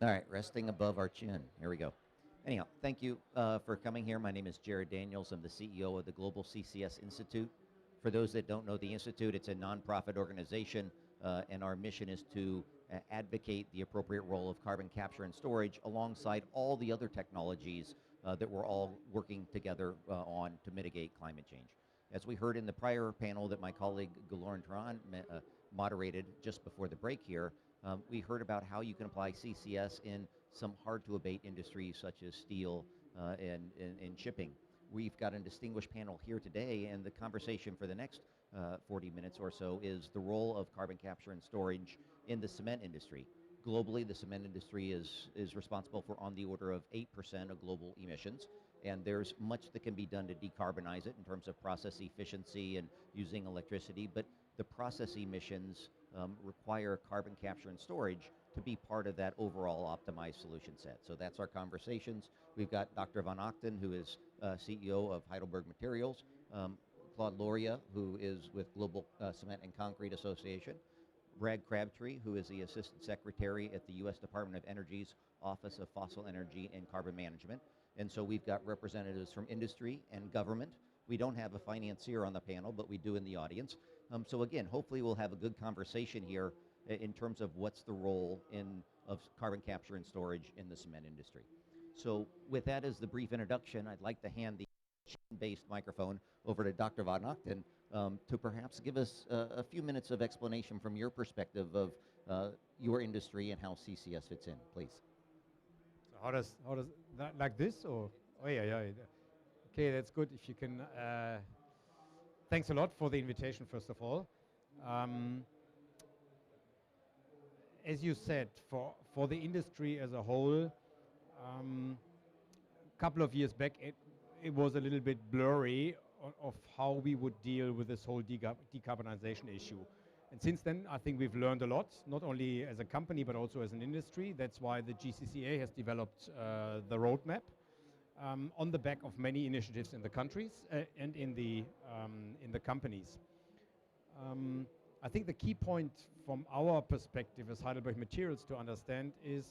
All right, resting above our chin. Here we go. Anyhow, thank you for coming here. My name is Jared Daniels. I'm the CEO of the Global CCS Institute. For those that don't know the Institute, it's a nonprofit organization, and our mission is to advocate the appropriate role of carbon capture and storage alongside all the other technologies that we're all working together on to mitigate climate change. As we heard in the prior panel that my colleague Glaude moderated just before the break here, we heard about how you can apply CCS in some hard-to-abate industries such as steel and shipping. We've got a distinguished panel here today, and the conversation for the next 40 minutes or so is the role of carbon capture and storage in the cement industry. Globally, the cement industry is responsible for on the order of 8% of global emissions, and there's much that can be done to decarbonize it in terms of process efficiency and using electricity, but the process emissions require carbon capture and storage to be part of that overall optimized solution set. So that's our conversations. We've got Dr. von Achten, who is CEO of Heidelberg Materials, Claude Lorea, who is with Global Cement and Concrete Association, Brad Crabtree, who is the Assistant Secretary at the U.S. Department of Energy's Office of Fossil Energy and Carbon Management. And so we've got representatives from industry and government. We don't have a financier on the panel, but we do in the audience. So again, hopefully we'll have a good conversation here in terms of what's the role of carbon capture and storage in the cement industry. So with that as the brief introduction, I'd like to hand the chain-based microphone over to Dr. von Achten to perhaps give us a few minutes of explanation from your perspective of your industry and how CCS fits in, please. So how does that, like this, or? Oh yeah. Okay, that's good. If you can, thanks a lot for the invitation, first of all. As you said, for the industry as a whole, a couple of years back, it was a little bit blurry of how we would deal with this whole decarbonization issue. And since then, I think we've learned a lot, not only as a company, but also as an industry. That's why the GCCA has developed the roadmap on the back of many initiatives in the countries and in the companies. I think the key point from our perspective as Heidelberg Materials to understand is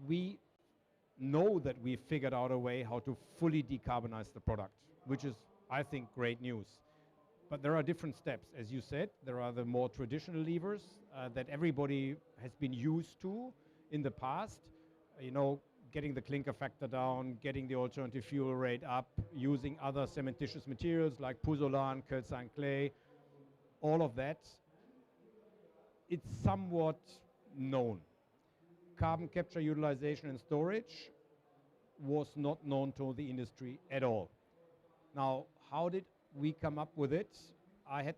we know that we've figured out a way how to fully decarbonize the product, which is, I think, great news. But there are different steps. As you said, there are the more traditional levers that everybody has been used to in the past. You know, getting the clinker factor down, getting the alternative fuel rate up, using other cementitious materials like pozzolan, calcined clay, all of that, it's somewhat known. Carbon capture, utilization and storage was not known to the industry at all. Now, how did we come up with it? I had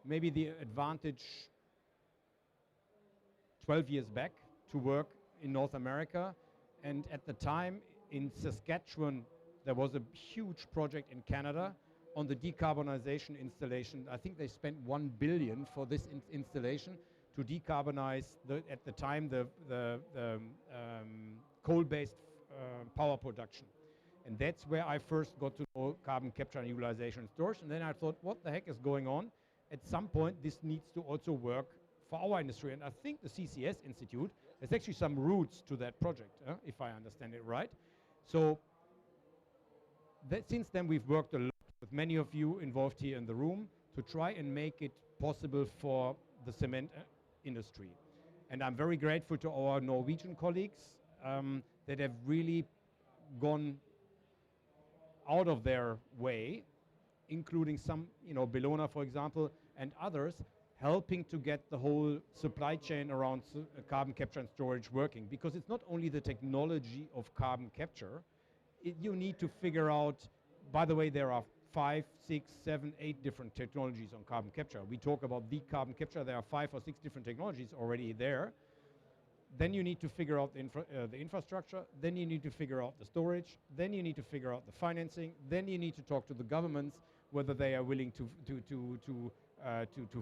maybe the advantage 12 years back to work in North America, and at the time in Saskatchewan there was a huge project in Canada on the decarbonization installation. I think they spent $1 billion for this installation to decarbonize at the time the coal-based power production. And that's where I first got to know carbon capture and utilization and storage. And then I thought, what the heck is going on? At some point, this needs to also work for our industry. And I think the CCS Institute has actually some roots to that project, if I understand it right. So since then, we've worked a lot with many of you involved here in the room to try and make it possible for the cement industry. And I'm very grateful to our Norwegian colleagues that have really gone out of their way, including some, Bellona, for example, and others, helping to get the whole supply chain around carbon capture and storage working. Because it's not only the technology of carbon capture, you need to figure out, by the way, there are 5, 6, 7, 8 different technologies on carbon capture. We talk about the carbon capture, there are 5 or 6 different technologies already there. Then you need to figure out the infrastructure, then you need to figure out the storage, then you need to figure out the financing, then you need to talk to the governments whether they are willing to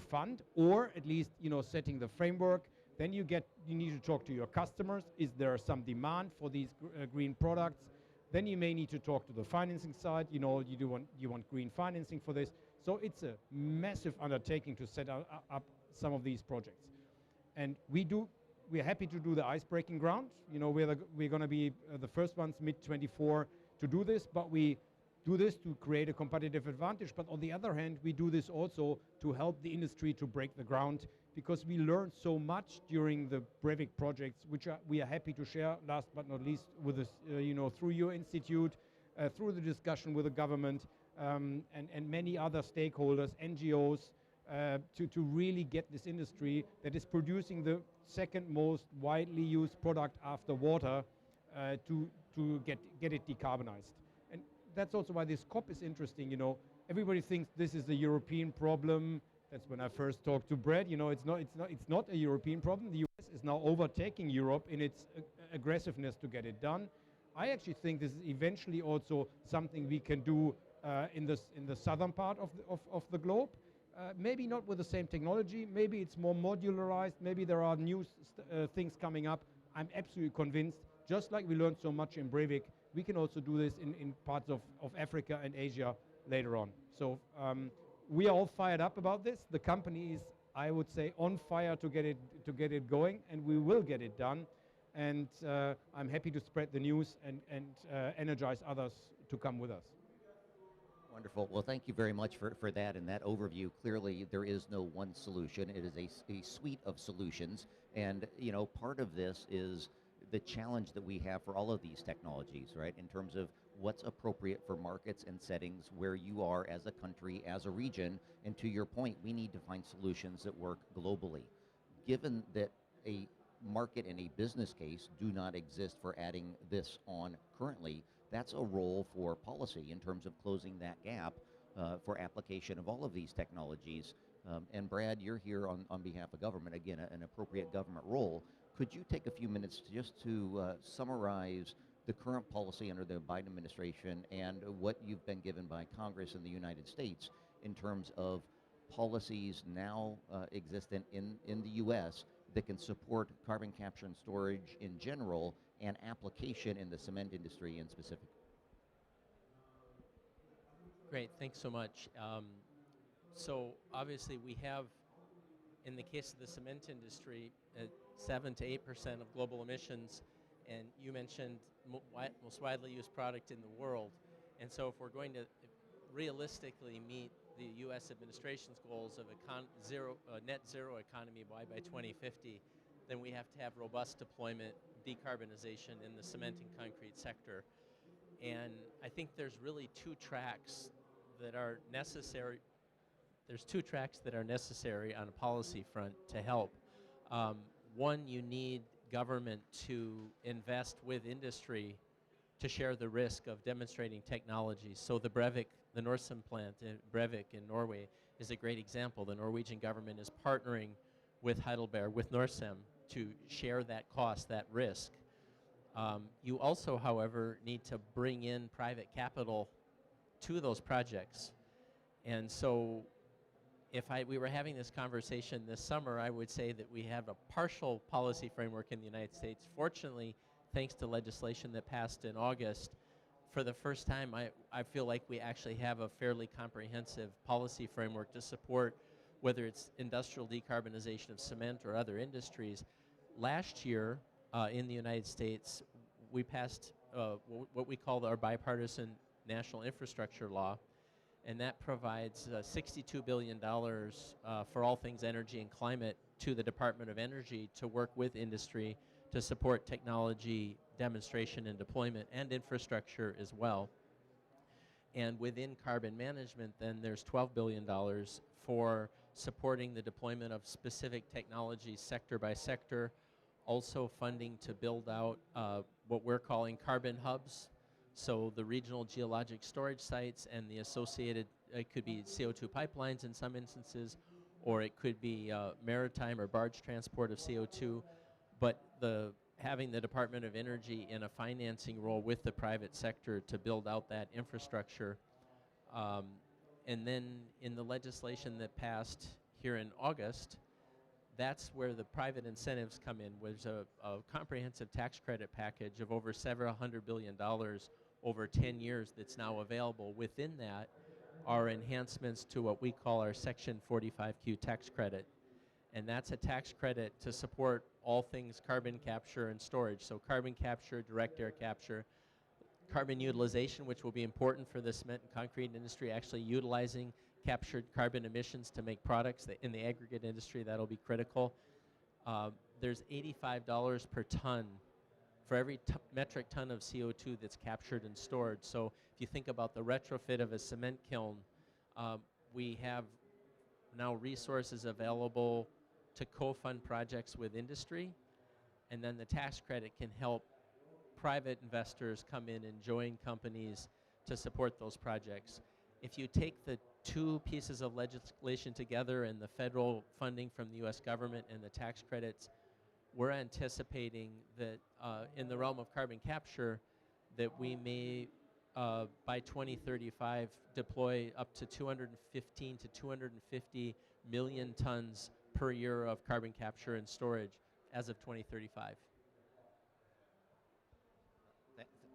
fund, or at least setting the framework. Then you need to talk to your customers. Is there some demand for these green products? Then you may need to talk to the financing side. You want green financing for this. So it's a massive undertaking to set up some of these projects. And we do we're happy to do the ice-breaking ground. You know, we're going to be the first ones mid-24 to do this, but we do this to create a competitive advantage. But on the other hand, we do this also to help the industry to break the ground, because we learned so much during the Breivik projects, which we are happy to share, last but not least, with us, through your institute, through the discussion with the government, and many other stakeholders, NGOs, to really get this industry that is producing the second most widely used product after water to get it decarbonized. And that's also why this COP is interesting. You know, everybody thinks this is a European problem. That's when I first talked to Brad. You know, it's not a European problem. The US is now overtaking Europe in its aggressiveness to get it done. I actually think this is eventually also something we can do in the southern part of the globe. Maybe not with the same technology. Maybe it's more modularized. Maybe there are new things coming up. I'm absolutely convinced, just like we learned so much in Breivik, we can also do this in parts of Africa and Asia later on. So we are all fired up about this. The company is, I would say, on fire to get it going, and we will get it done. And I'm happy to spread the news and energize others to come with us. Wonderful. Well, thank you very much for that and that overview. Clearly, there is no one solution. It is a suite of solutions. And, you know, part of this is the challenge that we have for all of these technologies, right, in terms of what's appropriate for markets and settings where you are as a country, as a region. And to your point, we need to find solutions that work globally. Given that a market and a business case do not exist for adding this on currently, that's a role for policy in terms of closing that gap for application of all of these technologies. And Brad, you're here on behalf of government, again, an appropriate government role. Could you take a few minutes just to summarize the current policy under the Biden administration and what you've been given by Congress in the United States in terms of policies now existent in the U.S. that can support carbon capture and storage in general and application in the cement industry in specific? Great, thanks so much. So obviously we have, in the case of the cement industry, 7 to 8% of global emissions, and you mentioned most widely used product in the world. And so if we're going to realistically meet the U.S. administration's goals of net zero economy by 2050, then we have to have robust deployment, decarbonization in the cement and concrete sector. And I think there's really two tracks that are necessary. There's two tracks that are necessary on a policy front to help. One, you need government to invest with industry to share the risk of demonstrating technologies. So the Breivik, the Norcem plant in Breivik in Norway is a great example. The Norwegian government is partnering with Heidelberg, with Norcem, to share that cost, that risk. You also, however, need to bring in private capital to those projects. And so if we were having this conversation this summer, I would say that we have a partial policy framework in the United States. Fortunately, thanks to legislation that passed in August, for the first time, I feel like we actually have a fairly comprehensive policy framework to support whether it's industrial decarbonization of cement or other industries. Last year, in the United States, we passed what we call our bipartisan national infrastructure law, and that provides $62 billion for all things energy and climate to the Department of Energy to work with industry to support technology demonstration and deployment and infrastructure as well. And within carbon management, then there's $12 billion for supporting the deployment of specific technologies sector by sector, also funding to build out what we're calling carbon hubs. So the regional geologic storage sites and the associated, it could be CO2 pipelines in some instances, or it could be maritime or barge transport of CO2. But having the Department of Energy in a financing role with the private sector to build out that infrastructure. And then in the legislation that passed here in August, that's where the private incentives come in. There's a comprehensive tax credit package of over several $100 billion over 10 years that's now available. Within that are enhancements to what we call our Section 45Q tax credit. and that's a tax credit to support all things carbon capture and storage. So carbon capture, direct air capture, carbon utilization, which will be important for the cement and concrete industry, actually utilizing captured carbon emissions to make products. In the aggregate industry, that'll be critical. There's $85 per ton for every metric ton of CO2 that's captured and stored. So if you think about the retrofit of a cement kiln, we have now resources available to co-fund projects with industry, and then the tax credit can help private investors come in and join companies to support those projects. If you take the two pieces of legislation together and the federal funding from the US government and the tax credits, we're anticipating that in the realm of carbon capture that we may by 2035 deploy up to 215 to 250 million tons per year of carbon capture and storage as of 2035.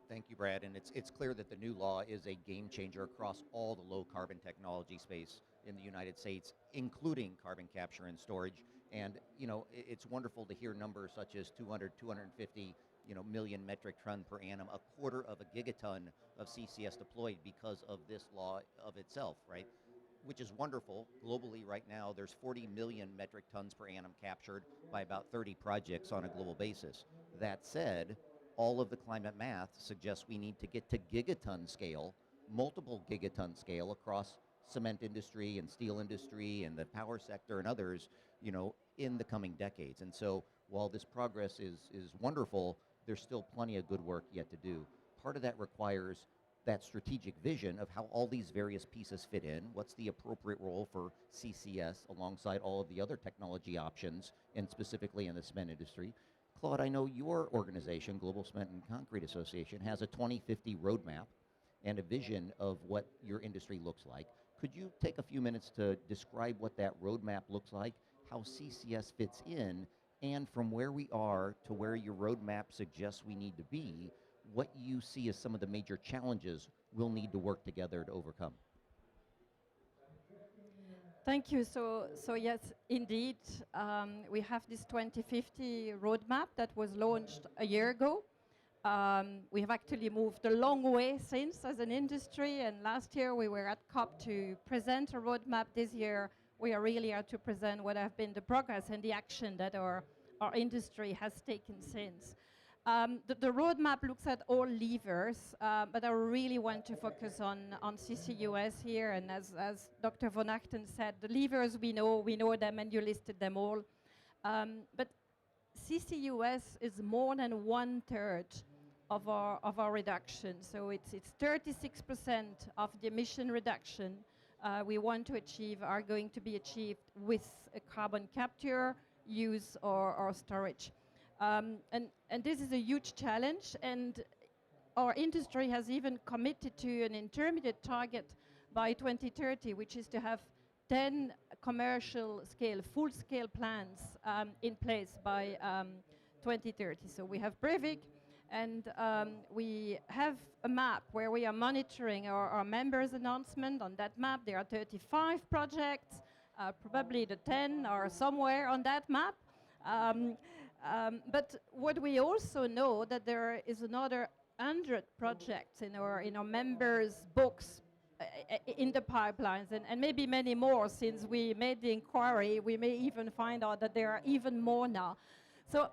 Thank you, Brad. And it's clear that the new law is a game changer across all the low carbon technology space in the United States, including carbon capture and storage. And it's wonderful to hear numbers such as 200, 250 million metric ton per annum, a quarter of a gigaton of CCS deployed because of this law of itself, right? Which is wonderful. Globally right now, there's 40 million metric tons per annum captured by about 30 projects on a global basis. That said, all of the climate math suggests we need to get to gigaton scale, multiple gigaton scale across cement industry and steel industry and the power sector and others, in the coming decades. And so while this progress is wonderful, there's still plenty of good work yet to do. Part of that requires that strategic vision of how all these various pieces fit in, what's the appropriate role for CCS alongside all of the other technology options, and specifically in the cement industry. Claude, I know your organization, Global Cement and Concrete Association, has a 2050 roadmap and a vision of what your industry looks like. Could you take a few minutes to describe what that roadmap looks like, how CCS fits in, and from where we are to where your roadmap suggests we need to be, what you see as some of the major challenges we'll need to work together to overcome? Thank you. So yes, indeed, we have this 2050 roadmap that was launched a year ago. We have actually moved a long way since as an industry, and last year we were at COP to present a roadmap. This year we are really to present what have been the progress and the action that our industry has taken since. The roadmap looks at all levers, but I really want to focus on CCUS here. And as Dr. von Achten said, the levers we know them, and you listed them all. But CCUS is more than 1/3 of our reduction. So it's 36% of the emission reduction we want to achieve are going to be achieved with a carbon capture, use, or storage. And this is a huge challenge, and our industry has even committed to an intermediate target by 2030, which is to have 10 commercial scale, full-scale plants in place by 2030. So we have Breivik, and we have a map where we are monitoring our members' announcement. On that map, there are 35 projects, probably the 10 are somewhere on that map. But what we also know that there is another 100 projects in our members' books in the pipelines, and maybe many more. Since we made the inquiry, we may even find out that there are even more now. So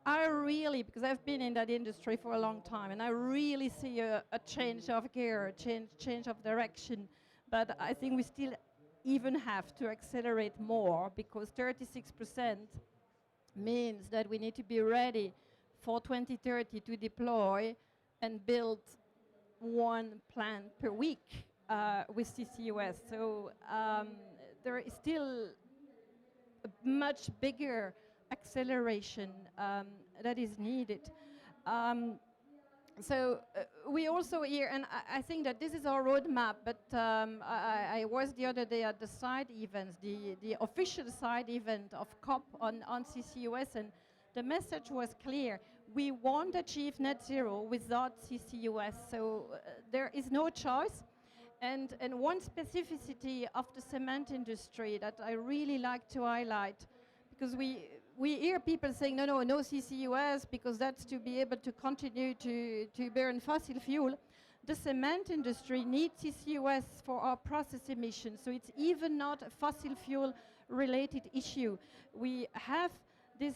I really, because I've been in that industry for a long time, and I really see a change of gear, a change of direction. But I think we still even have to accelerate more, because 36% means that we need to be ready for 2030 to deploy and build one plant per week with CCUS. So there is still a much bigger acceleration that is needed. So we also hear, and I think that this is our roadmap, but I was the other day at the side events, the official side event of COP on CCUS, and the message was clear. We won't achieve net zero without CCUS, so there is no choice. And one specificity of the cement industry that I really like to highlight, because we hear people saying, no CCUS, because that's to be able to continue to burn fossil fuel. The cement industry needs CCUS for our process emissions, so it's even not a fossil fuel related issue. We have this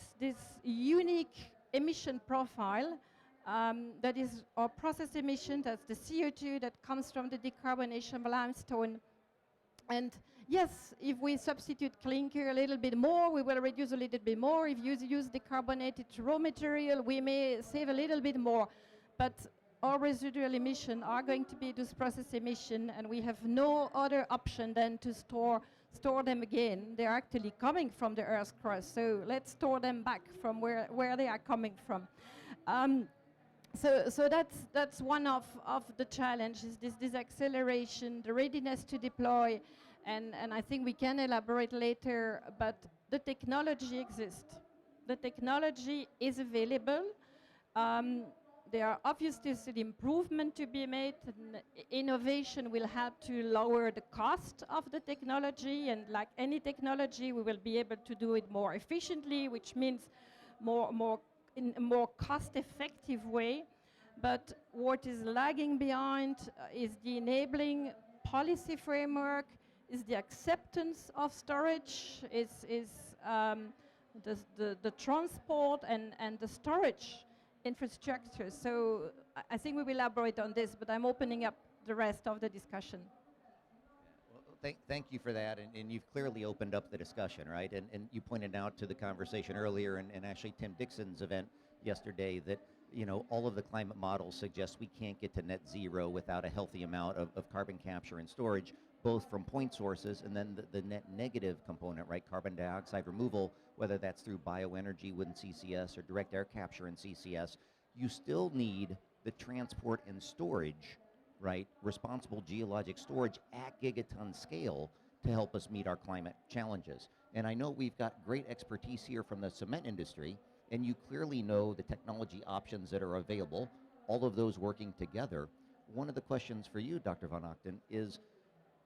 unique emission profile that is our process emission, that's the CO2 that comes from the decarbonation of limestone. And yes, if we substitute clinker a little bit more, we will reduce a little bit more. If you use decarbonated raw material, we may save a little bit more. But our residual emissions are going to be those process emissions, and we have no other option than to store them again. They're actually coming from the Earth's crust, so let's store them back from where they are coming from. So that's one of the challenges, this acceleration, the readiness to deploy, and I think we can elaborate later, but the technology exists. The technology is available. There are obviously still improvement to be made, and innovation will help to lower the cost of the technology, and like any technology, we will be able to do it more efficiently, which means in a more cost-effective way. But what is lagging behind is the enabling policy framework, is the acceptance of storage, is the transport and the storage infrastructure. So I think we will elaborate on this, but I'm opening up the rest of the discussion. Well, thank you for that, and you've clearly opened up the discussion, right? And you pointed out to the conversation earlier, and actually Tim Dixon's event yesterday, that all of the climate models suggest we can't get to net zero without a healthy amount of carbon capture and storage, both from point sources and then the net negative component, right? Carbon dioxide removal, whether that's through bioenergy within CCS or direct air capture in CCS. You still need the transport and storage, right? Responsible geologic storage at gigaton scale to help us meet our climate challenges. And I know we've got great expertise here from the cement industry, and you clearly know the technology options that are available, all of those working together. One of the questions for you, Dr. von Achten, is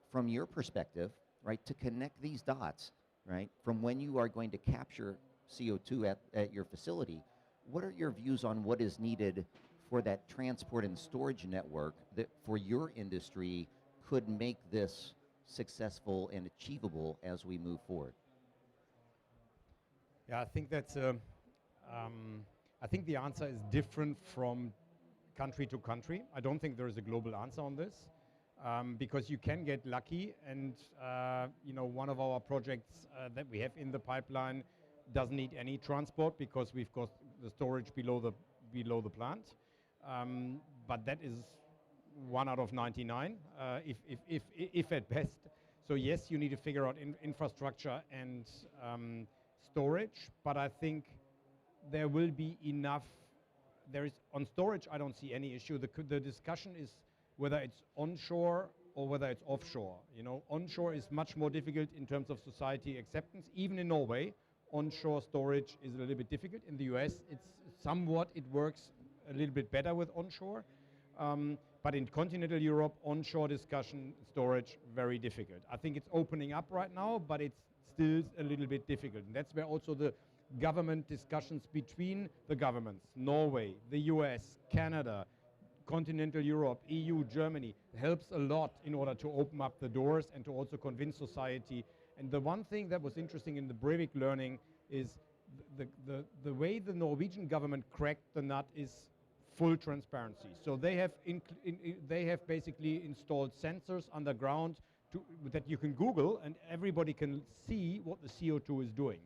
from your perspective, right, to connect these dots, right, from when you are going to capture CO2 at your facility, what are your views on what is needed for that transport and storage network that for your industry could make this successful and achievable as we move forward? Yeah, I think that's I think the answer is different from country to country. I don't think there is a global answer on this, because you can get lucky, and one of our projects that we have in the pipeline doesn't need any transport because we've got the storage below the plant. But that is 1 out of 99, if at best. So yes, you need to figure out infrastructure and storage, but I think there will be enough. On storage, I don't see any issue. The discussion is whether it's onshore or whether it's offshore. Onshore is much more difficult in terms of society acceptance. Even in Norway, onshore storage is a little bit difficult. In the US, it works a little bit better with onshore. But in continental Europe, onshore discussion, storage, very difficult. I think it's opening up right now, but it's still a little bit difficult. And that's where also the government discussions between the governments, Norway, the US, Canada, continental Europe, EU, Germany, helps a lot in order to open up the doors and to also convince society. And the one thing that was interesting in the Breivik learning is the way the Norwegian government cracked the nut is full transparency. So they have basically installed sensors underground that you can Google, and everybody can see what the CO2 is doing.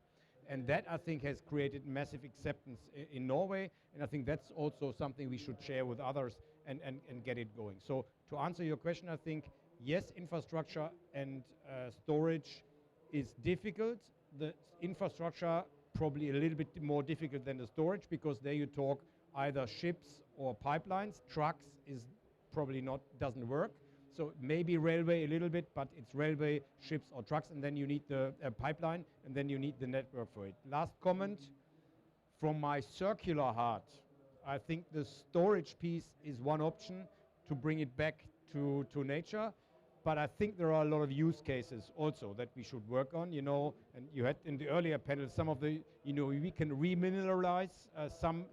And that, I think, has created massive acceptance in Norway, and I think that's also something we should share with others and get it going. So to answer your question, I think, yes, infrastructure and storage is difficult. The infrastructure probably a little bit more difficult than the storage, because there you talk either ships or pipelines. Trucks is probably doesn't work. So maybe railway a little bit, but it's railway, ships or trucks, and then you need the pipeline, and then you need the network for it. Last comment from my circular heart. I think the storage piece is one option to bring it back to nature. but I think there are a lot of use cases also that we should work on, you know, and you had in the earlier panel some of the, you know, we can remineralize some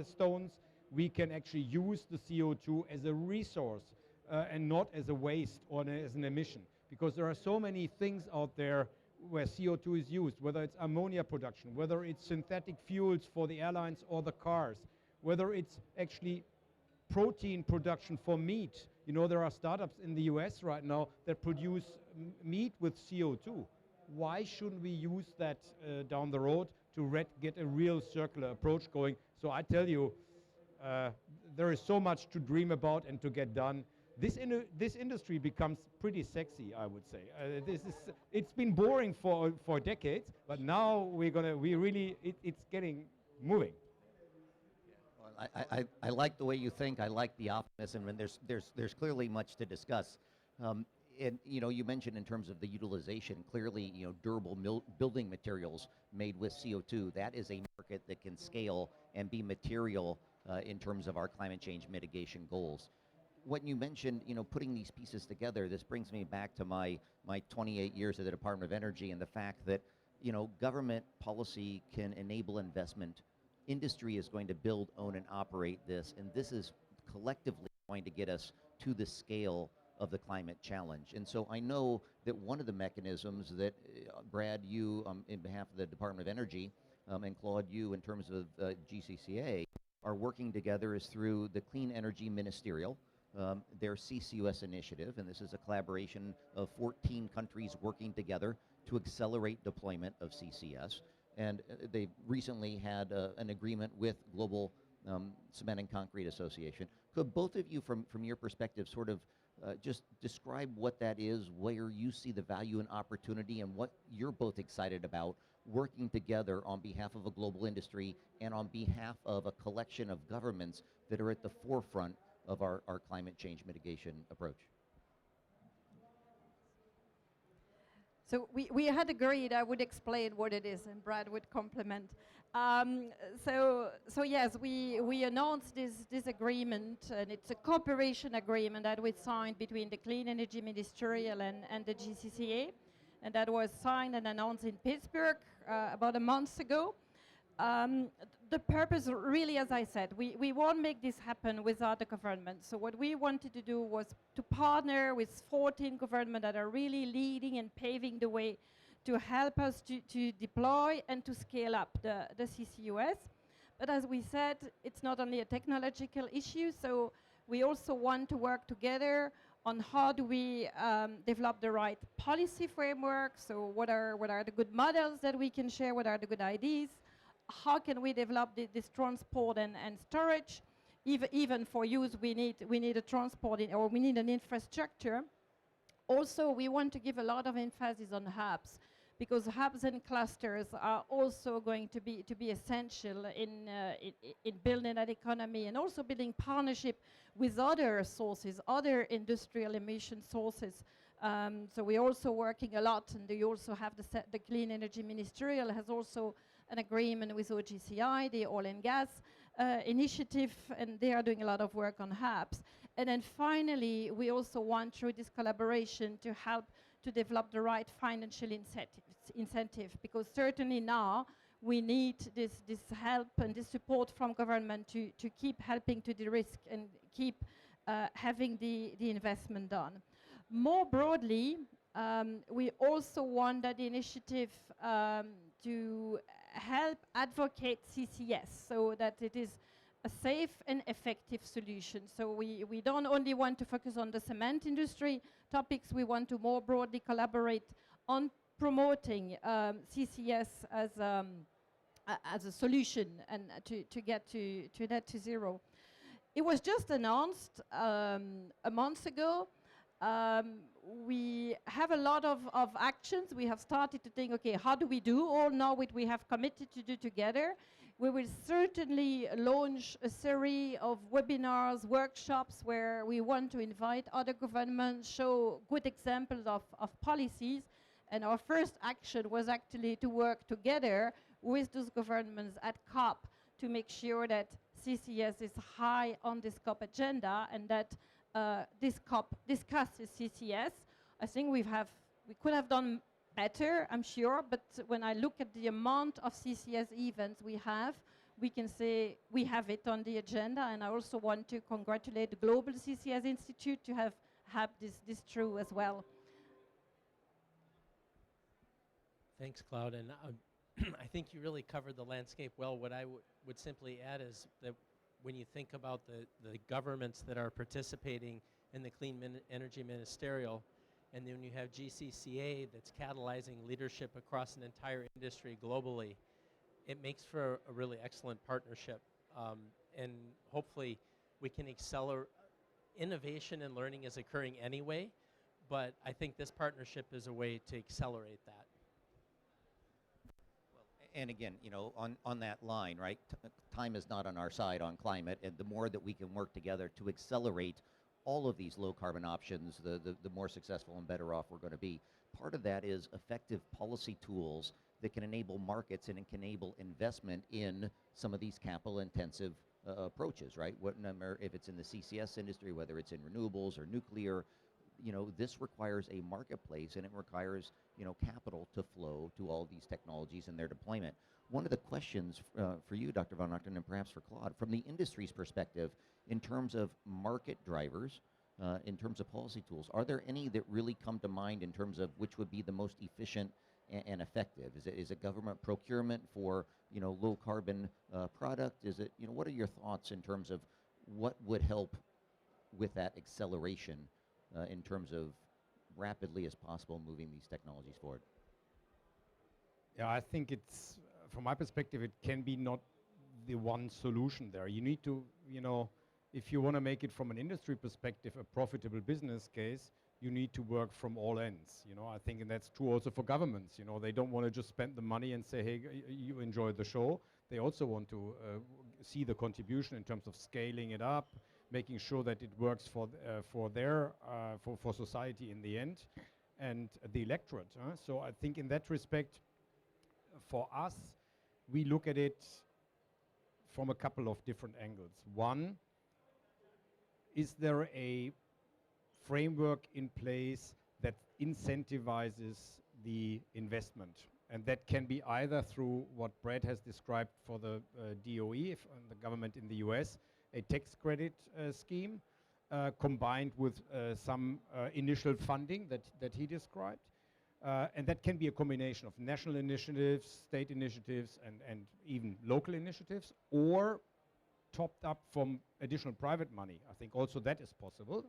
stones. We can actually use the CO2 as a resource and not as a waste or as an emission, because there are so many things out there where CO2 is used, whether it's ammonia production, whether it's synthetic fuels for the airlines or the cars, whether it's actually protein production for meat. You know, there are startups in the US right now that produce meat with CO2. Why shouldn't we use that down the road to get a real circular approach going? So I tell you, there is so much to dream about and to get done. This industry becomes pretty sexy, I would say. It's been boring for decades, but now it's getting moving. I like the way you think. I like the optimism, and there's clearly much to discuss. And you know, you mentioned in terms of the utilization, clearly, you know, durable building materials made with CO2. That is a market that can scale and be material in terms of our climate change mitigation goals. What you mentioned, you know, putting these pieces together, this brings me back to my 28 years at the Department of Energy and the fact that, you know, government policy can enable investment. Industry is going to build, own, and operate this, and this is collectively going to get us to the scale of the climate challenge. And so I know that one of the mechanisms that Brad, you in behalf of the Department of Energy, and Claude, you in terms of GCCA, are working together is through the Clean Energy Ministerial, their CCUS initiative, and this is a collaboration of 14 countries working together to accelerate deployment of CCS. And they recently had an agreement with Global Cement and Concrete Association. Could both of you, from your perspective, sort of just describe what that is, where you see the value and opportunity, and what you're both excited about working together on behalf of a global industry and on behalf of a collection of governments that are at the forefront of our climate change mitigation approach? So we had agreed I would explain what it is, and Brad would complement. So yes, we announced this agreement, and it's a cooperation agreement that we signed between the Clean Energy Ministerial and the GCCA, and that was signed and announced in Pittsburgh about a month ago. The purpose, really, as I said, we won't make this happen without the government. So what we wanted to do was to partner with 14 governments that are really leading and paving the way to help us to deploy and to scale up the CCUS. But as we said, it's not only a technological issue, so we also want to work together on how do we develop the right policy framework. So what are the good models that we can share, what are the good ideas? How can we develop this transport and storage? Even for use, we need a transport or we need an infrastructure. Also, we want to give a lot of emphasis on hubs, because hubs and clusters are also going to be essential in building that economy, and also building partnership with other sources, other industrial emission sources. So we're also working a lot, and you also have the Clean Energy Ministerial has also an agreement with OGCI, the oil and gas initiative, and they are doing a lot of work on hubs. And then finally, we also want, through this collaboration, to help to develop the right financial incentive, because certainly now we need this help and this support from government to keep helping to de-risk and keep having the investment done. More broadly, we also want that initiative to help advocate CCS so that it is a safe and effective solution. So we don't only want to focus on the cement industry topics, we want to more broadly collaborate on promoting CCS as a solution and to get to net to zero. It was just announced a month ago. We have a lot of actions. We have started to think, okay, how do we do all now what we have committed to do together? We will certainly launch a series of webinars, workshops, where we want to invite other governments, show good examples of policies. And our first action was actually to work together with those governments at COP to make sure that CCS is high on the COP agenda, and that discuss with CCS. I think we could have done better, I'm sure, but when I look at the amount of CCS events we can say we have it on the agenda, and I also want to congratulate the Global CCS Institute to have this through as well. Thanks, Claude. And I think you really covered the landscape well. What I would simply add is that when you think about the governments that are participating in the Clean Energy Ministerial, and then you have GCCA that's catalyzing leadership across an entire industry globally, it makes for a really excellent partnership. And hopefully we can accelerate. Innovation and learning is occurring anyway, but I think this partnership is a way to accelerate that. And again, you know, on that line, right, time is not on our side on climate, and the more that we can work together to accelerate all of these low carbon options, the more successful and better off we're going to be. Part of that is effective policy tools that can enable markets and it can enable investment in some of these capital intensive approaches, right? If it's in the CCS industry, whether it's in renewables or nuclear, you know, this requires a marketplace and it requires, you know, capital to flow to all these technologies and their deployment. One of the questions for you, Dr. von Achten, and perhaps for Claude, from the industry's perspective, in terms of market drivers, in terms of policy tools, are there any that really come to mind in terms of which would be the most efficient and effective? Is it government procurement for, you know, low carbon product? Is it, you know, what are your thoughts in terms of what would help with that acceleration in terms of rapidly as possible moving these technologies forward? Yeah, I think it's, from my perspective, it can be not the one solution there. You need to, you know, if you want to make it from an industry perspective a profitable business case, you need to work from all ends. You know, I think, and that's true also for governments. You know, they don't want to just spend the money and say, hey, you enjoy the show. They also want to see the contribution in terms of scaling it up, making sure that it works for society in the end, and the electorate. So I think in that respect, for us, we look at it from a couple of different angles. One, is there a framework in place that incentivizes the investment? And that can be either through what Brad has described for the DOE, the government in the US, a tax credit scheme combined with some initial funding that he described. And that can be a combination of national initiatives, state initiatives, and even local initiatives, or topped up from additional private money. I think also that is possible.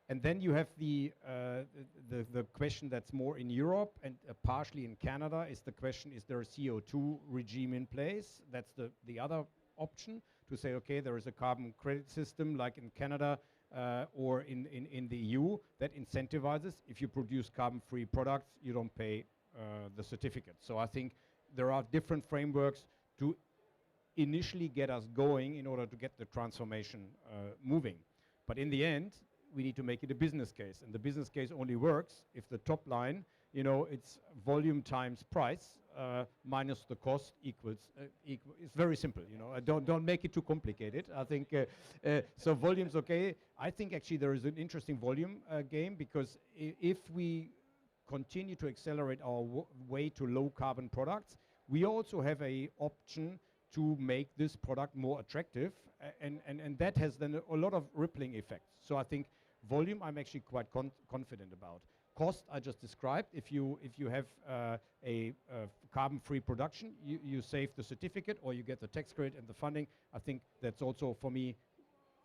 And then you have the question that's more in Europe and partially in Canada is the question, is there a CO2 regime in place? That's the other option, to say, okay, there is a carbon credit system like in Canada or in the EU that incentivizes. If you produce carbon-free products, you don't pay the certificate. So I think there are different frameworks to initially get us going in order to get the transformation moving. But in the end, we need to make it a business case. And the business case only works if the top line, you know, it's volume times price minus the cost equals, it's very simple, you know. Don't make it too complicated. I think, so volume's okay. I think actually there is an interesting volume game, because if we continue to accelerate our way to low carbon products, we also have a option to make this product more attractive, and that has then a lot of rippling effects. So I think volume I'm actually quite confident about. Cost I just described. If you have a carbon-free production, you save the certificate or you get the tax credit and the funding. I think that's also, for me,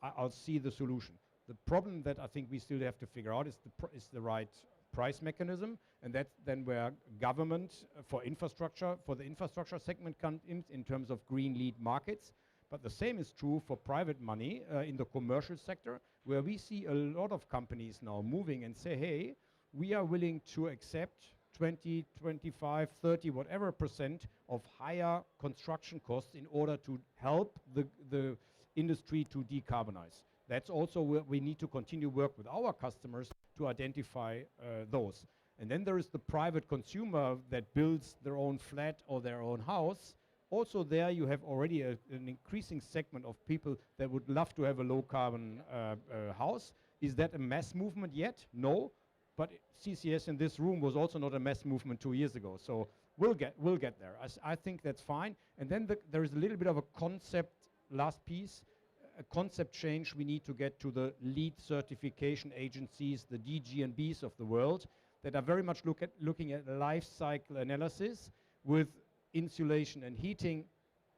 I'll see the solution. The problem that I think we still have to figure out is the right price mechanism, and that's then where government for the infrastructure segment comes in terms of green lead markets. But the same is true for private money in the commercial sector, where we see a lot of companies now moving and say, hey, we are willing to accept 20, 25, 30, whatever % of higher construction costs in order to help the industry to decarbonize. That's also where we need to continue work with our customers to identify those. And then there is the private consumer that builds their own flat or their own house, Also there you have already an increasing segment of people that would love to have a low carbon house. Is that a mass movement yet? No, but CCS in this room was also not a mass movement 2 years ago. So we'll get there. I think that's fine. And then there is a little bit of a concept, last piece, a concept change we need to get to the lead certification agencies, the DG&Bs of the world, that are very much looking at life cycle analysis with insulation and heating.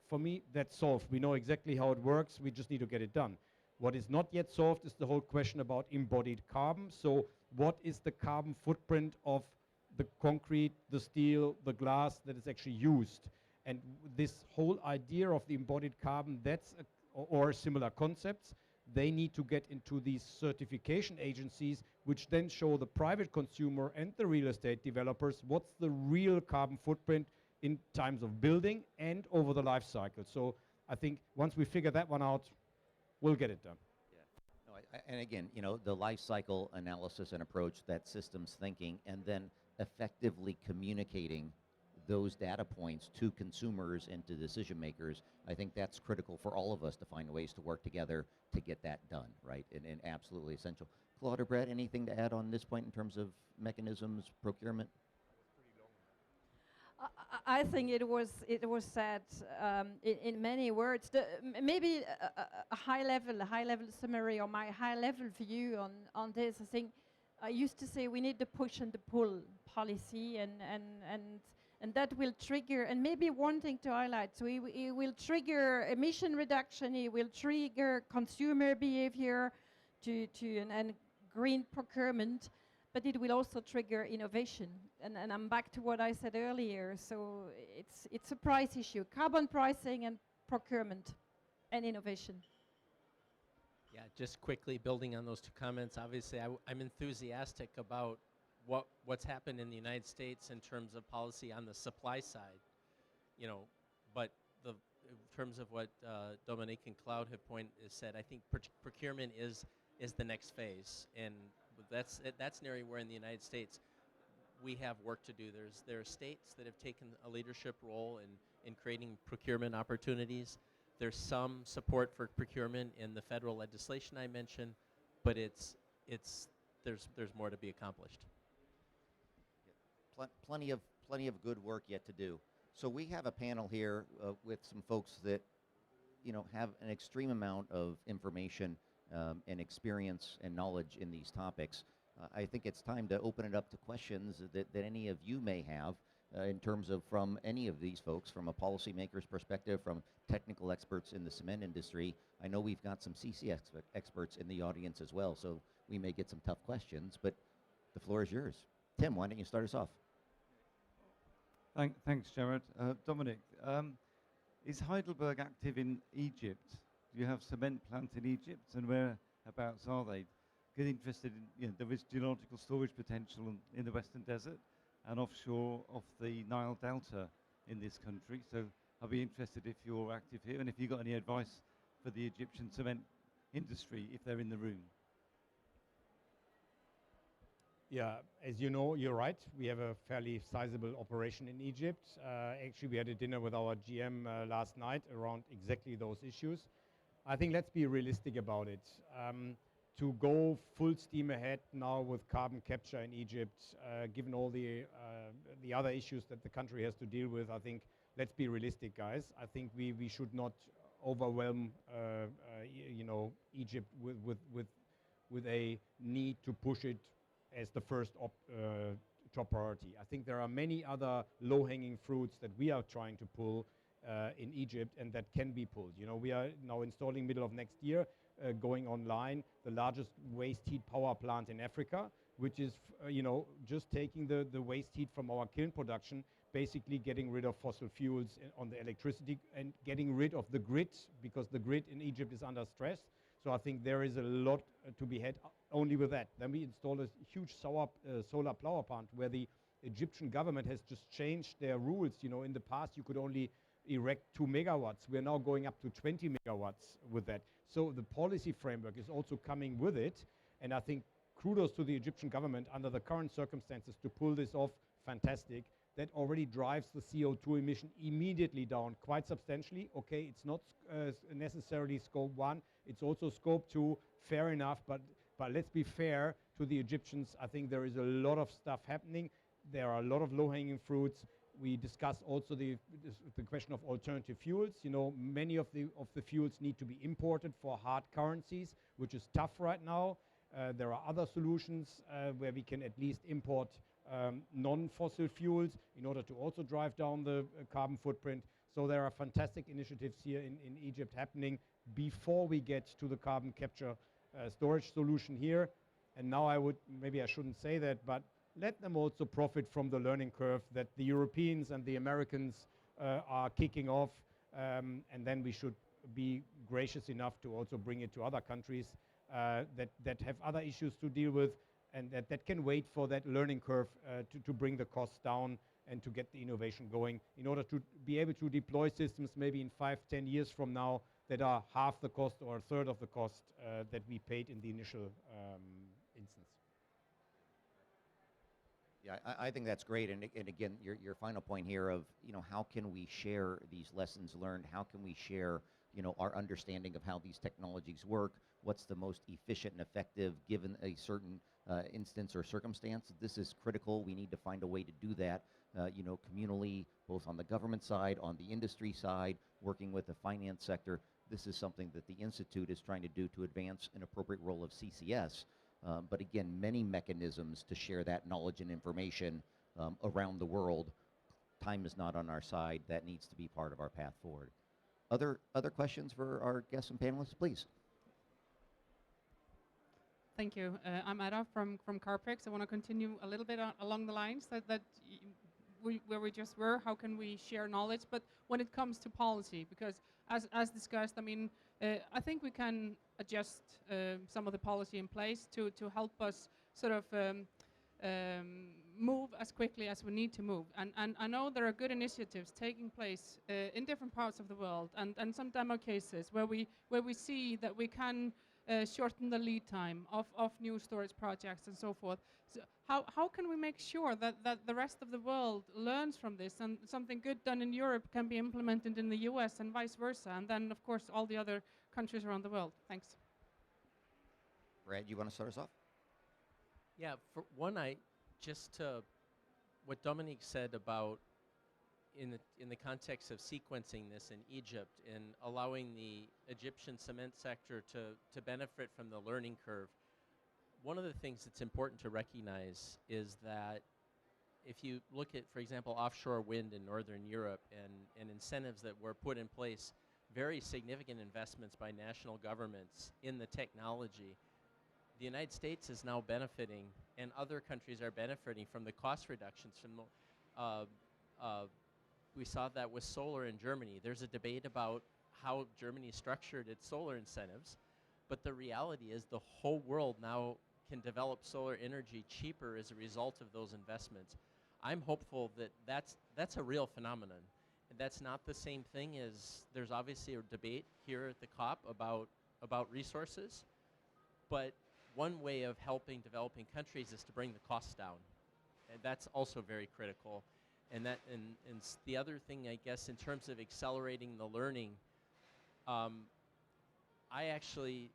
For me, that's solved. We know exactly how it works. We just need to get it done. What is not yet solved is the whole question about embodied carbon. So what is the carbon footprint of the concrete, the steel, the glass that is actually used? And this whole idea of the embodied carbon, or similar concepts, they need to get into these certification agencies, which then show the private consumer and the real estate developers what's the real carbon footprint in times of building and over the life cycle. So I think once we figure that one out, we'll get it done. Yeah. No, and again, the life cycle analysis and approach, that systems thinking, and then effectively communicating those data points to consumers and to decision makers, I think that's critical for all of us to find ways to work together to get that done, right? And absolutely essential. Claude or Brett, anything to add on this point in terms of mechanisms, procurement? I think it was said in many words. Maybe a high level summary or my high level view on this. I think I used to say we need the push and the pull policy, and that will trigger. And maybe one thing to highlight: so it will trigger emission reduction. It will trigger consumer behavior and green procurement. But it will also trigger innovation. And I'm back to what I said earlier. So it's a price issue, carbon pricing and procurement and innovation. Yeah, just quickly building on those two comments, obviously I'm enthusiastic about what's happened in the United States in terms of policy on the supply side, but in terms of what Dominik and Claude have said, I think procurement is the next phase, and that's an area where in the United States we have work to do. There are states that have taken a leadership role in creating procurement opportunities. There's some support for procurement in the federal legislation I mentioned, but there's more to be accomplished. Plenty of good work yet to do. So we have a panel here with some folks that have an extreme amount of information and experience and knowledge in these topics. I think it's time to open it up to questions that any of you may have in terms of from any of these folks, from a policymaker's perspective, from technical experts in the cement industry. I know we've got some CCS experts in the audience as well, so we may get some tough questions, but the floor is yours. Tim, why don't you start us off? Thanks, Jared. Dominik, is Heidelberg active in Egypt? Do you have cement plants in Egypt, and whereabouts are they? Get interested in, there is geological storage potential in the Western Desert and offshore of the Nile Delta in this country. So I'll be interested if you're active here and if you've got any advice for the Egyptian cement industry if they're in the room. Yeah, as you know, you're right. We have a fairly sizable operation in Egypt. Actually, we had a dinner with our GM last night around exactly those issues. I think let's be realistic about it. To go full steam ahead now with carbon capture in Egypt, given all the other issues that the country has to deal with, I think let's be realistic, guys. I think we should not overwhelm Egypt with a need to push it as the first top priority. I think there are many other low-hanging fruits that we are trying to pull in Egypt and that can be pulled. We are now installing middle of next year, going online, the largest waste heat power plant in Africa, which is, just taking the waste heat from our kiln production, basically getting rid of fossil fuels on the electricity and getting rid of the grid, because the grid in Egypt is under stress. So I think there is a lot to be had only with that. Then we installed a huge solar power plant where the Egyptian government has just changed their rules. In the past you could only erect 2 megawatts. We're now going up to 20 megawatts with that. So the policy framework is also coming with it. And I think kudos to the Egyptian government under the current circumstances to pull this off. Fantastic. that already drives the CO2 emission immediately down quite substantially. Okay, it's not necessarily scope 1, it's also scope 2, fair enough, but let's be fair to the Egyptians. I think there is a lot of stuff happening. There are a lot of low-hanging fruits. We discussed also the question of alternative fuels. You know, many of the fuels need to be imported for hard currencies, which is tough right now. There are other solutions where we can at least import non-fossil fuels in order to also drive down the carbon footprint. So there are fantastic initiatives here in Egypt happening before we get to the carbon capture storage solution here. And now maybe I shouldn't say that, but let them also profit from the learning curve that the Europeans and the Americans are kicking off, and then we should be gracious enough to also bring it to other countries that have other issues to deal with, and that can wait for that learning curve to bring the costs down and to get the innovation going in order to be able to deploy systems maybe in 5-10 years from now that are half the cost or a third of the cost that we paid in the initial instance. Yeah, I think that's great. And again, your final point here of, how can we share these lessons learned? How can we share, our understanding of how these technologies work? What's the most efficient and effective given a certain instance or circumstance? This is critical. We need to find a way to do that, communally, both on the government side, on the industry side, working with the finance sector. This is something that the Institute is trying to do to advance an appropriate role of CCS. But again, many mechanisms to share that knowledge and information around the world. Time is not on our side. That needs to be part of our path forward. Other questions for our guests and panelists, please? Thank you. I'm Ada from Carpex. I want to continue a little bit along the lines where we just were. How can we share knowledge? But when it comes to policy, because as discussed, I mean, I think we can adjust some of the policy in place to help us sort of move as quickly as we need to move. And I know there are good initiatives taking place in different parts of the world, and some demo cases where we see that we can shorten the lead time of new storage projects and so forth. So how can we make sure that the rest of the world learns from this, and something good done in Europe can be implemented in the US and vice versa, and then of course all the other countries around the world? Thanks. Brad, you want to start us off? Yeah, for one, what Dominik said about in the context of sequencing this in Egypt and allowing the Egyptian cement sector to benefit from the learning curve. One of the things that's important to recognize is that if you look at, for example, offshore wind in Northern Europe and incentives that were put in place, very significant investments by national governments in the technology, the United States is now benefiting, and other countries are benefiting from the cost reductions. We saw that with solar in Germany. There's a debate about how Germany structured its solar incentives, but the reality is the whole world now can develop solar energy cheaper as a result of those investments. I'm hopeful that that's a real phenomenon. And that's not the same thing as there's obviously a debate here at the COP about resources, but one way of helping developing countries is to bring the costs down, and that's also very critical. And the other thing, I guess, in terms of accelerating the learning, I actually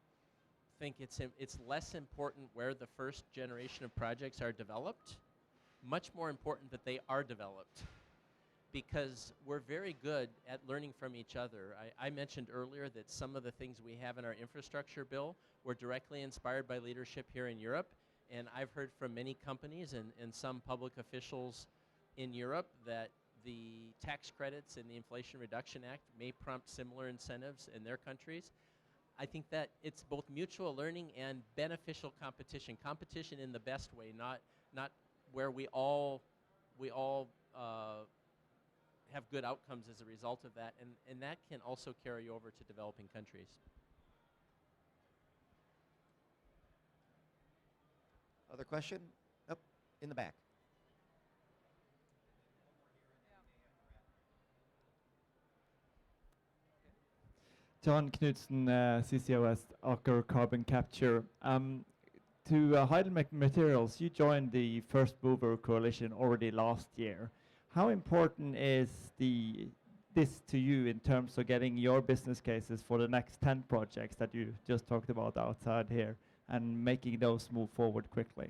think it's less important where the first generation of projects are developed, much more important that they are developed, because we're very good at learning from each other. I mentioned earlier that some of the things we have in our infrastructure bill were directly inspired by leadership here in Europe, and I've heard from many companies and some public officials in Europe that the tax credits in the Inflation Reduction Act may prompt similar incentives in their countries. I think that it's both mutual learning and beneficial competition. Competition in the best way, not where we all have good outcomes as a result of that, and that can also carry over to developing countries. Other question? Up in the back. John Knudsen, CCOS Aker Carbon Capture. To Heidelberg Materials, you joined the First Mover Coalition already last year. How important is this to you in terms of getting your business cases for the next 10 projects that you just talked about outside here and making those move forward quickly?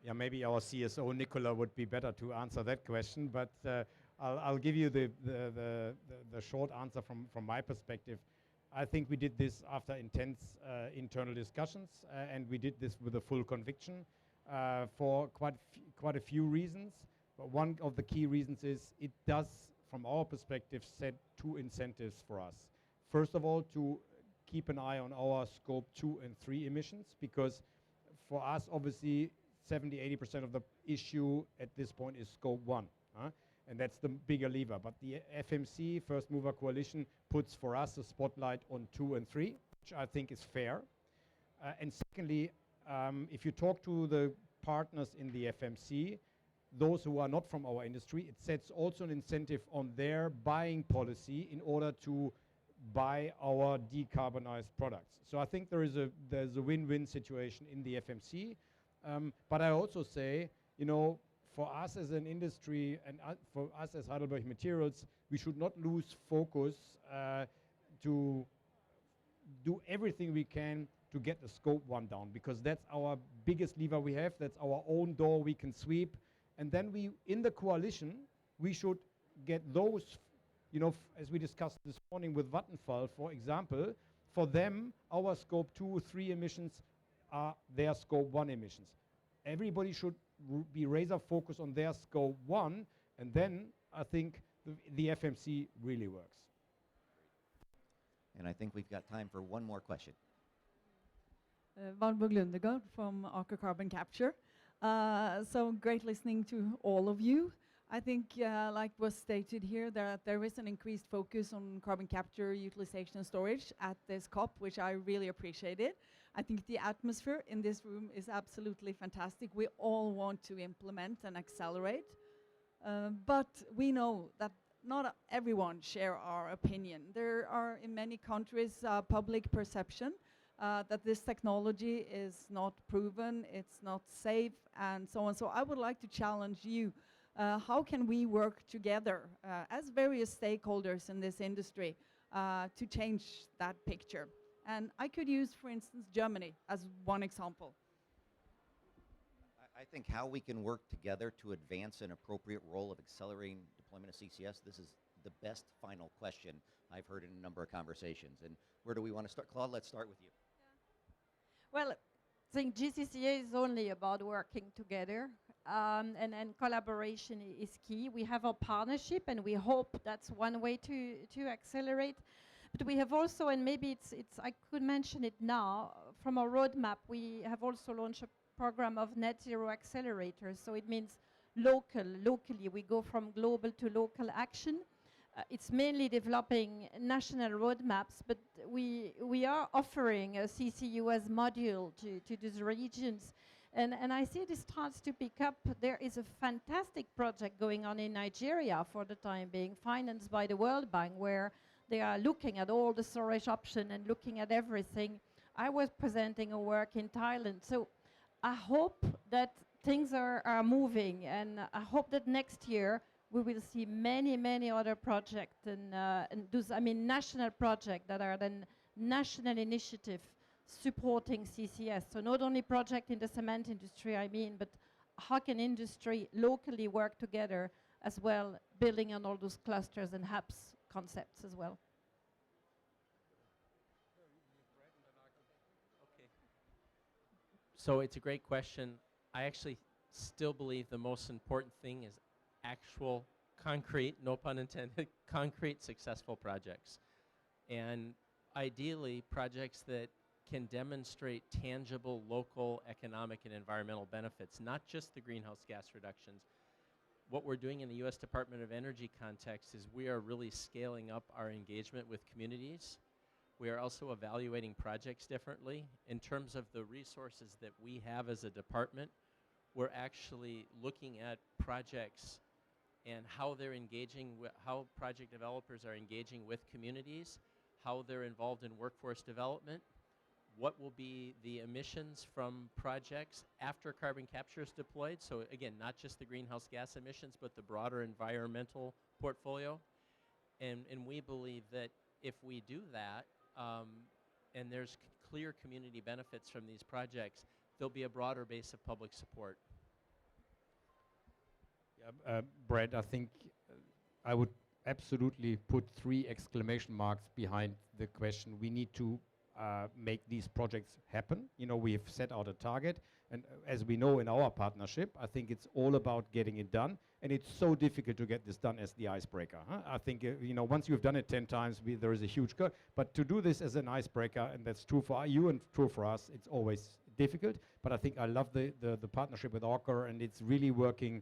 Yeah, maybe our CSO Nicola would be better to answer that question, but I'll give you the short answer from my perspective. I think we did this after intense internal discussions, and we did this with a full conviction for quite a few reasons. But one of the key reasons is it does, from our perspective, set two incentives for us. First of all, to keep an eye on our scope 2 and 3 emissions, because for us, obviously, 70-80% of the issue at this point is scope 1. And that's the bigger lever. But the FMC, First Mover Coalition, puts for us a spotlight on 2 and 3, which I think is fair. And secondly, if you talk to the partners in the FMC, those who are not from our industry, it sets also an incentive on their buying policy in order to buy our decarbonized products. So I think there's a win-win situation in the FMC. But I also say, you know, for us as an industry and for us as Heidelberg Materials, we should not lose focus to do everything we can to get the scope 1 down, because that's our biggest lever we have. That's our own door we can sweep. And then we, in the coalition, we should get those, you know, as we discussed this morning with Vattenfall, for example, for them, our scope 2, 3 emissions are their scope 1 emissions. Everybody should be razor focused on their scope 1, and then I think the FMC really works. And I think we've got time for one more question. Valborg Lundegård from Aker Carbon Capture. So great listening to all of you. I think, like was stated here, that there is an increased focus on carbon capture, utilization, and storage at this COP, which I really appreciated. I think the atmosphere in this room is absolutely fantastic. We all want to implement and accelerate, but we know that not everyone share our opinion. There are in many countries public perception that this technology is not proven, it's not safe, and so on. So I would like to challenge you. How can we work together as various stakeholders in this industry to change that picture? And I could use, for instance, Germany as one example. I think how we can work together to advance an appropriate role of accelerating deployment of CCS, this is the best final question I've heard in a number of conversations. And where do we want to start? Claude, let's start with you. Well, I think GCCA is only about working together, and collaboration is key. We have a partnership, and we hope that's one way to accelerate. But we have also, and maybe it's I could mention it now, from our roadmap, we have also launched a program of net zero accelerators. So it means locally, we go from global to local action. It's mainly developing national roadmaps, but we are offering a CCUS module to these regions. And I see this starts to pick up. There is a fantastic project going on in Nigeria for the time being, financed by the World Bank, where they are looking at all the storage options and looking at everything. I was presenting a work in Thailand. So I hope that things are moving, and I hope that next year we will see many other projects and those, I mean, national projects that are then national initiative supporting CCS. So not only project in the cement industry, I mean, but how can industry locally work together as well, building on all those clusters and hubs concepts as well. Okay. So it's a great question. I actually still believe the most important thing is actual concrete, no pun intended, concrete successful projects. And ideally projects that can demonstrate tangible local economic and environmental benefits, not just the greenhouse gas reductions. What we're doing in the U.S. Department of Energy context is we are really scaling up our engagement with communities. We are also evaluating projects differently. In terms of the resources that we have as a department, we're actually looking at projects and how they're engaging, how project developers are engaging with communities, how they're involved in workforce development. what will be the emissions from projects after carbon capture is deployed. So again, not just the greenhouse gas emissions, but the broader environmental portfolio. And we believe that if we do that, and there's clear community benefits from these projects, there'll be a broader base of public support. Brad, I think I would absolutely put 3 exclamation marks behind the question. We need to make these projects happen. You know, we've set out a target, and as we know in our partnership, I think it's all about getting it done, and it's so difficult to get this done as the icebreaker. I think, you know, once you've done it 10 times, there is a huge curve, but to do this as an icebreaker, and that's true for you and true for us, it's always difficult, but I think I love the partnership with Orca, and it's really working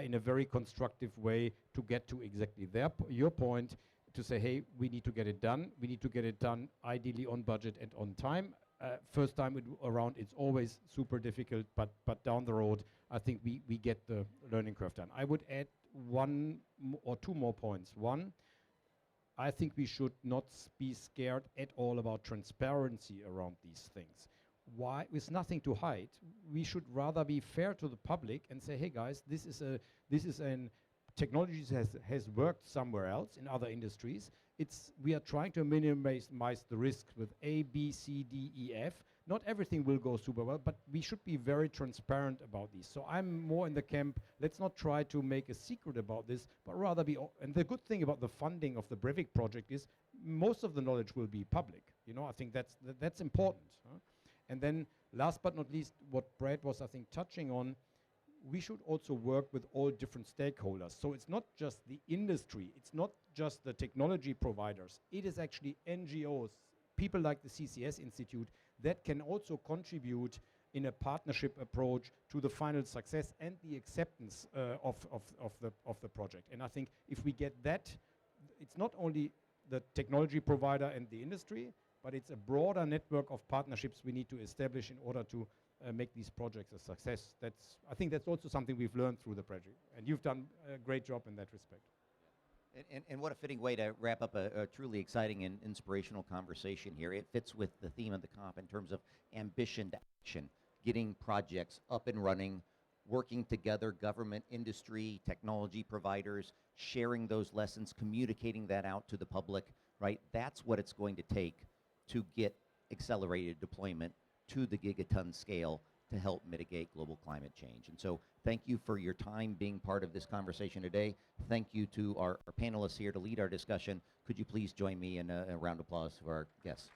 in a very constructive way to get to exactly your point, to say, hey, we need to get it done. We need to get it done ideally on budget and on time. First time around, it's always super difficult, but down the road, I think we get the learning curve done. I would add 1 or 2 more points. One, I think we should not be scared at all about transparency around these things. Why? With nothing to hide, we should rather be fair to the public and say, hey guys, this is an technology has worked somewhere else in other industries. We are trying to minimize the risks with A, B, C, D, E, F. Not everything will go super well, but we should be very transparent about these. So I'm more in the camp, let's not try to make a secret about this, but rather and the good thing about the funding of the Breivik project is most of the knowledge will be public. You know, I think that's important. And then last but not least, what Brad was, I think, touching on, we should also work with all different stakeholders. So it's not just the industry, it's not just the technology providers, it is actually NGOs, people like the CCS Institute that can also contribute in a partnership approach to the final success and the acceptance of the project. And I think if we get that, it's not only the technology provider and the industry, but it's a broader network of partnerships we need to establish in order to make these projects a success. I think that's also something we've learned through the project, and you've done a great job in that respect. And what a fitting way to wrap up a truly exciting and inspirational conversation here. It fits with the theme of the comp in terms of ambition to action, getting projects up and running, working together, government, industry, technology providers, sharing those lessons, communicating that out to the public, right? That's what it's going to take to get accelerated deployment to the gigaton scale to help mitigate global climate change. And so thank you for your time being part of this conversation today. Thank you to our panelists here to lead our discussion. Could you please join me in a round of applause for our guests?